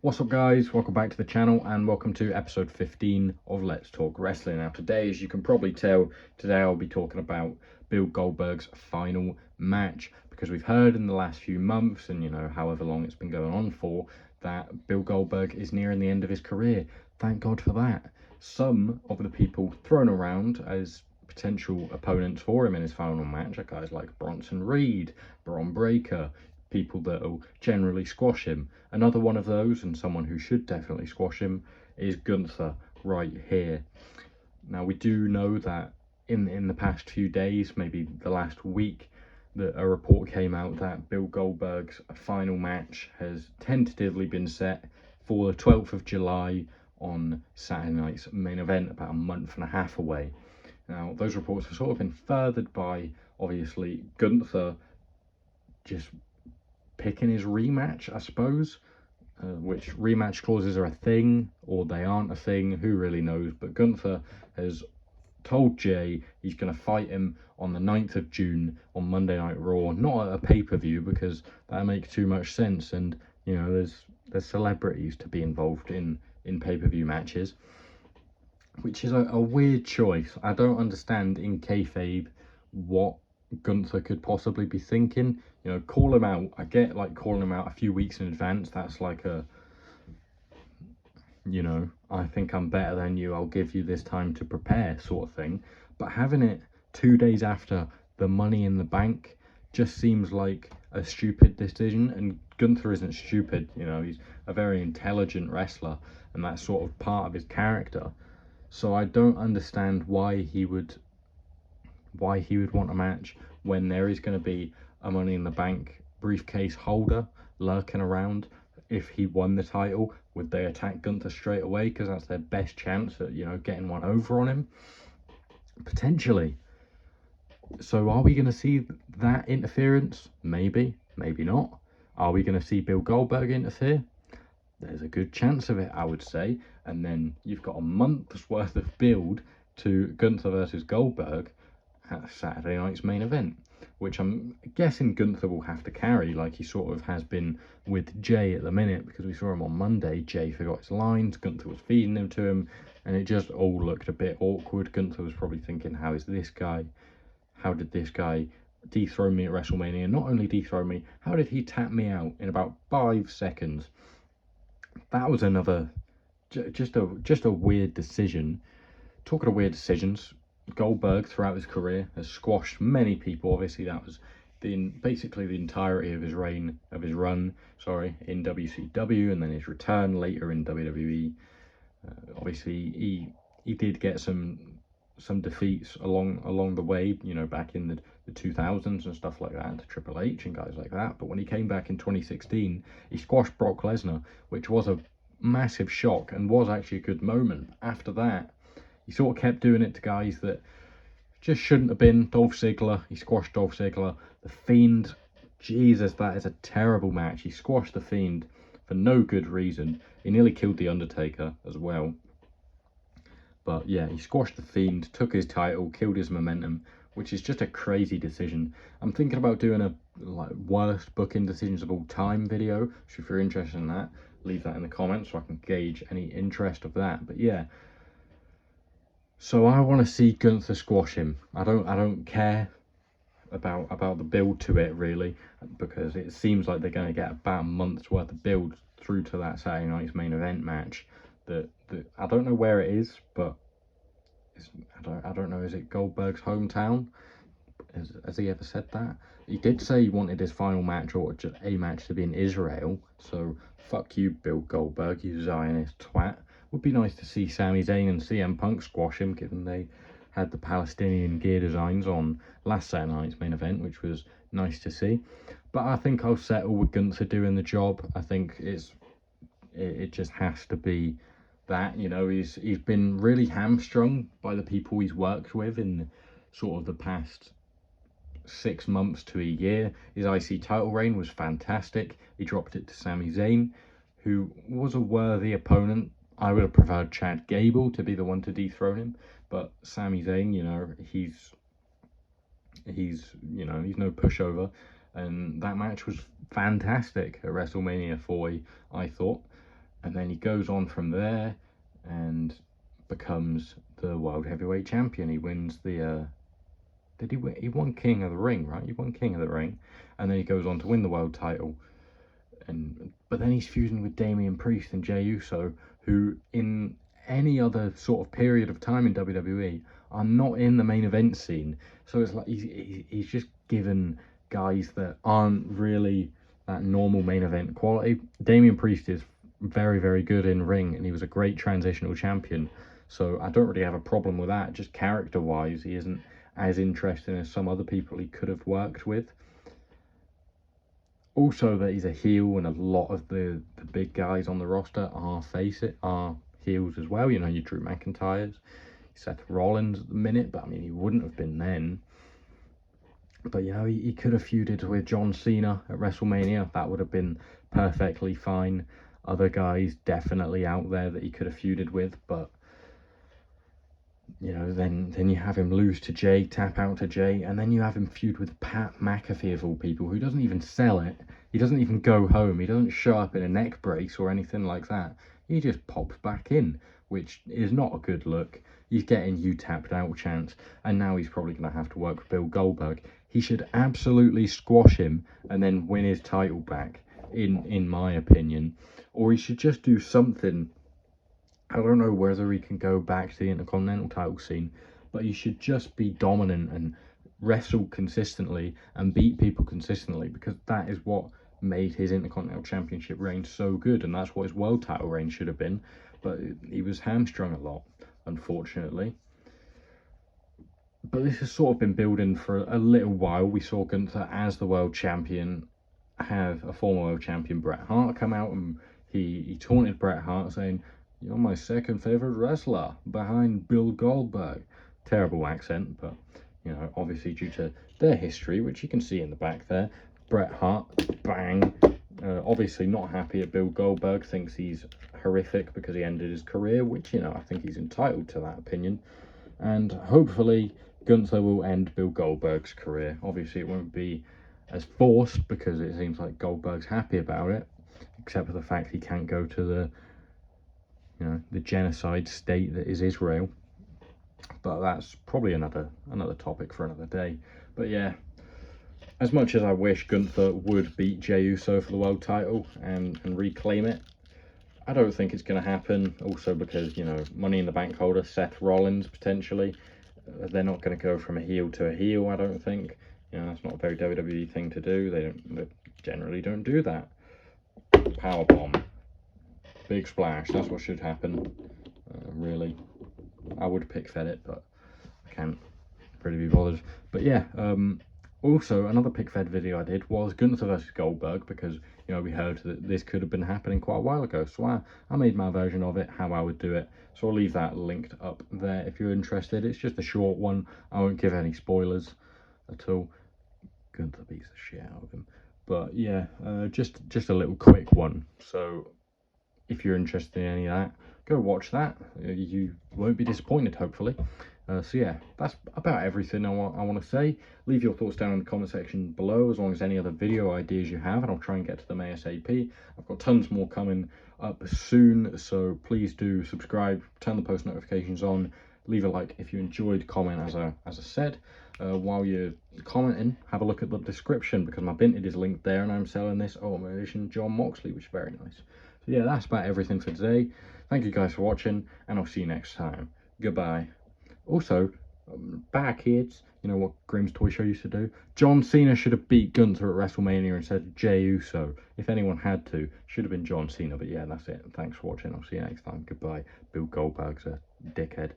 What's up guys, welcome back to the channel and welcome to episode 15 of Let's Talk Wrestling. Now today, as you can probably tell, today I'll be talking about Bill Goldberg's final match, because we've heard in the last few months and however long it's been going on for, that Bill Goldberg is nearing the end of his career. Thank God for that. Some of the people thrown around as potential opponents for him in his final match are guys like Bronson Reed, Bron Breakker, people that will generally squash him. Another one of those, and someone who should definitely squash him, is Gunther right here. Now we do know that in the past few days, maybe the last week, that a report came out that Bill Goldberg's final match has tentatively been set for the 12th of July on Saturday night's main event, about a month and a half away. Now those reports have sort of been furthered by, obviously, Gunther just picking his rematch, I suppose, which rematch clauses are a thing or they aren't a thing, who really knows. But Gunther has told Jay he's going to fight him on the 9th of June on Monday Night Raw, not at a pay-per-view, because that makes too much sense, and there's celebrities to be involved in pay-per-view matches, which is a weird choice. I don't understand in kayfabe what Gunther could possibly be thinking. Call him out. I get like calling him out a few weeks in advance. That's like a, I think I'm better than you, I'll give you this time to prepare sort of thing. But having it 2 days after the Money in the Bank just seems like a stupid decision. And Gunther isn't stupid. He's a very intelligent wrestler, and that's sort of part of his character. So I don't understand why he would want a match when there is going to be a Money in the Bank briefcase holder lurking around. If he won the title, would they attack Gunther straight away because that's their best chance at getting one over on him? Potentially. So are we going to see that interference? Maybe, maybe not. Are we going to see Bill Goldberg interfere? There's a good chance of it, I would say. And then you've got a month's worth of build to Gunther versus Goldberg at Saturday night's main event, which I'm guessing Gunther will have to carry, like he sort of has been with Jay at the minute, because we saw him on Monday. Jay forgot his lines, Gunther was feeding them to him, and it just all looked a bit awkward. Gunther was probably thinking, how did this guy dethrone me at WrestleMania? Not only dethrone me, how did he tap me out in about 5 seconds? That was another, just a weird decision. Talking of weird decisions, Goldberg throughout his career has squashed many people. Obviously that was basically the entirety of his run in WCW, and then his return later in WWE. Obviously he did get some defeats along the way, back in the 2000s and stuff like that, to Triple H and guys like that. But when he came back in 2016, he squashed Brock Lesnar, which was a massive shock and was actually a good moment. After that, he sort of kept doing it to guys that just shouldn't have been. Dolph Ziggler, he squashed Dolph Ziggler. The Fiend, Jesus, that is a terrible match. He squashed The Fiend for no good reason. He nearly killed The Undertaker as well. But yeah, he squashed The Fiend, took his title, killed his momentum, which is just a crazy decision. I'm thinking about doing a worst booking decisions of all time video, so if you're interested in that, leave that in the comments so I can gauge any interest of that. But yeah, so I want to see Gunther squash him. I don't care about the build to it really, because it seems like they're going to get about a month's worth of build through to that Saturday night's main event match. That I don't know where it is, but I don't know. Is it Goldberg's hometown? Has he ever said that? He did say he wanted his final match, or just a match, to be in Israel. So fuck you, Bill Goldberg, you Zionist twat. Would be nice to see Sami Zayn and CM Punk squash him, given they had the Palestinian gear designs on last Saturday night's main event, which was nice to see. But I think I'll settle with Gunther doing the job. I think it just has to be that. He's been really hamstrung by the people he's worked with in sort of the past 6 months to a year. His IC title reign was fantastic. He dropped it to Sami Zayn, who was a worthy opponent. I would have preferred Chad Gable to be the one to dethrone him, but Sami Zayn, he's no pushover, and that match was fantastic at WrestleMania 40, I thought. and then he goes on from there and becomes the World Heavyweight Champion. He wins the did he win? He won King of the Ring, right? He won King of the Ring, and then he goes on to win the world title. But then he's feuding with Damian Priest and Jey Uso, who in any other sort of period of time in WWE are not in the main event scene. So it's like he's just given guys that aren't really that normal main event quality. Damian Priest is very, very good in ring, and he was a great transitional champion. So I don't really have a problem with that. Just character-wise, he isn't as interesting as some other people he could have worked with. Also, that he's a heel, and a lot of the big guys on the roster are heels as well. You know, your Drew McIntyres, Seth Rollins at the minute, but I mean, he wouldn't have been then. But, you know, he could have feuded with John Cena at WrestleMania. That would have been perfectly fine. Other guys definitely out there that he could have feuded with, but, you know, then you have him lose to Jay, tap out to Jay, and then you have him feud with Pat McAfee of all people, who doesn't even sell it. He doesn't even go home. He doesn't show up in a neck brace or anything like that. He just pops back in, which is not a good look. He's getting you tapped out chance, and now he's probably going to have to work with Bill Goldberg. He should absolutely squash him and then win his title back, in my opinion. Or he should just do something. I don't know whether he can go back to the Intercontinental title scene, but he should just be dominant and wrestle consistently and beat people consistently, because that is what made his Intercontinental Championship reign so good, and that's what his world title reign should have been. But he was hamstrung a lot, unfortunately. But this has sort of been building for a little while. We saw Gunther as the world champion have a former world champion, Bret Hart, come out, and he taunted Bret Hart, saying, "You're my second favorite wrestler behind Bill Goldberg." Terrible accent, but, you know, obviously due to their history, which you can see in the back there. Bret Hart, bang. Obviously not happy at Bill Goldberg, thinks he's horrific because he ended his career, which, you know, I think he's entitled to that opinion. And hopefully Gunther will end Bill Goldberg's career. Obviously it won't be as forced, because it seems like Goldberg's happy about it, except for the fact he can't go to the, you know, the genocide state that is Israel. But that's probably another topic for another day. But yeah, as much as I wish Gunther would beat Jey Uso for the world title and reclaim it, I don't think it's going to happen. Also because, you know, Money in the Bank holder Seth Rollins, potentially, they're not going to go from a heel to a heel, I don't think. You know, that's not a very WWE thing to do. They generally don't do that. Powerbomb. Big splash. That's what should happen. Really. I would PIC-FED it, but I can't really be bothered. But yeah, also another PIC-FED video I did was Gunther versus Goldberg, because, you know, we heard that this could have been happening quite a while ago. So I made my version of it, how I would do it. So I'll leave that linked up there if you're interested. It's just a short one. I won't give any spoilers at all. Gunther beats the shit out of him. But yeah, just a little quick one. So if you're interested in any of that, go watch that. You won't be disappointed, hopefully. So yeah, that's about everything I want to say. Leave your thoughts down in the comment section below, as long as any other video ideas you have, and I'll try and get to them ASAP. I've got tons more coming up soon, so please do subscribe, turn the post notifications on, leave a like if you enjoyed, comment as I said. While you're commenting, have a look at the description, because my Vinted is linked there, and I'm selling this Ultimate Edition John Moxley, which is very nice. So yeah, that's about everything for today. Thank you guys for watching, and I'll see you next time. Goodbye. Also, back kids, you know what Grimm's Toy Show used to do? John Cena should have beat Gunther at WrestleMania instead of Jey Uso. If anyone had to, should have been John Cena. But yeah, that's it. Thanks for watching. I'll see you next time. Goodbye. Bill Goldberg's a dickhead.